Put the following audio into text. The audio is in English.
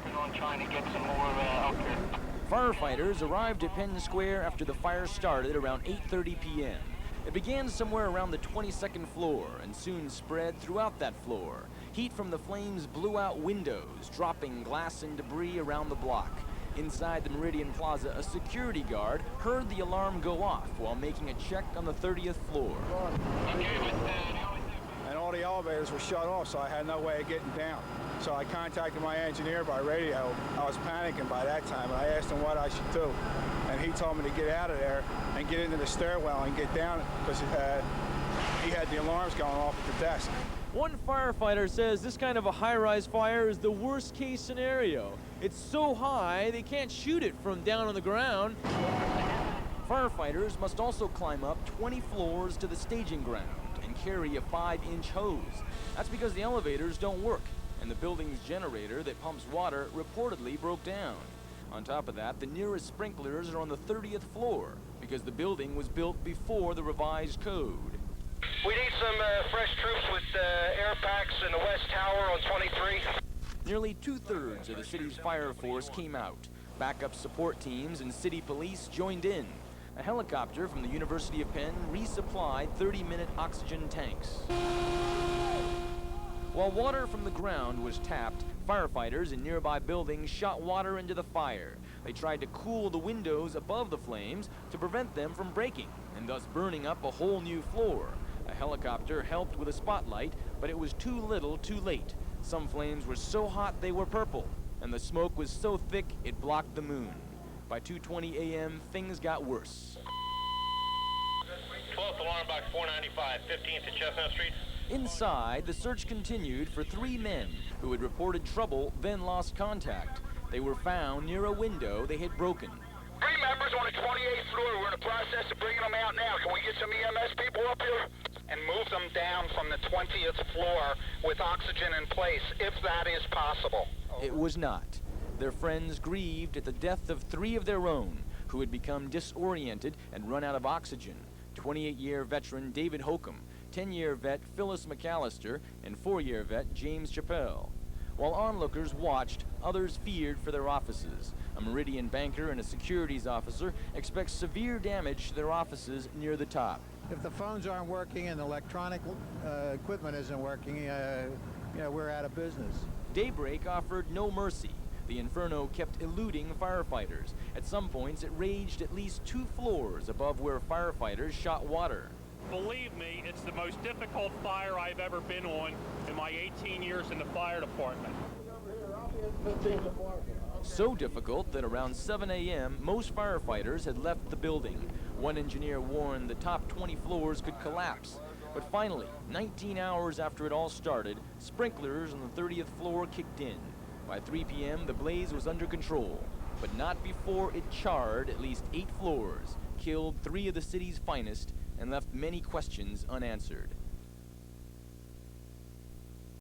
working on trying to get some more out there. Firefighters arrived at Penn Square after the fire started around 8:30 p.m. It began somewhere around the 22nd floor and soon spread throughout that floor. Heat from the flames blew out windows, dropping glass and debris around the block. Inside the Meridian Plaza, a security guard heard the alarm go off while making a check on the 30th floor. And all the elevators were shut off, so I had no way of getting down. So I contacted my engineer by radio. I was panicking by that time, and I asked him what I should do. And he told me to get out of there and get into the stairwell and get down, because he had the alarms going off at the desk. One firefighter says this kind of a high-rise fire is the worst-case scenario. It's so high, they can't shoot it from down on the ground. Firefighters must also climb up 20 floors to the staging ground and carry a 5-inch hose. That's because the elevators don't work, and the building's generator that pumps water reportedly broke down. On top of that, the nearest sprinklers are on the 30th floor because the building was built before the revised code. We need some fresh troops with air packs in the West Tower on 23. Nearly 2/3 of the city's fire force came out. Backup support teams and city police joined in. A helicopter from the University of Penn resupplied 30-minute oxygen tanks. While water from the ground was tapped, firefighters in nearby buildings shot water into the fire. They tried to cool the windows above the flames to prevent them from breaking, and thus burning up a whole new floor. A helicopter helped with a spotlight, but it was too little too late. Some flames were so hot they were purple, and the smoke was so thick it blocked the moon. By 2:20 a.m., things got worse. 12th alarm box 495, 15th to Chestnut Street. Inside, the search continued for 3 men who had reported trouble, then lost contact. They were found near a window they had broken. 3 members on the 28th floor. We're in the process of bringing them out now. Can we get some EMS people up here? And move them down from the 20th floor with oxygen in place, if that is possible. It was not. Their friends grieved at the death of 3 of their own who had become disoriented and run out of oxygen. 28-year veteran David Holcomb, 10-year vet Phyllis McAllister, and 4-year vet James Chappelle. While onlookers watched, others feared for their offices. A Meridian banker and a securities officer expect severe damage to their offices near the top. If the phones aren't working and the electronic equipment isn't working, we're out of business. Daybreak offered no mercy. The inferno kept eluding firefighters. At some points, it raged at least 2 floors above where firefighters shot water. Believe me, it's the most difficult fire I've ever been on in my 18 years in the fire department. So difficult that around 7 a.m., most firefighters had left the building. One engineer warned the top 20 floors could collapse. But finally, 19 hours after it all started, sprinklers on the 30th floor kicked in. By 3 p.m., the blaze was under control, but not before it charred at least 8 floors, killed 3 of the city's finest, and left many questions unanswered.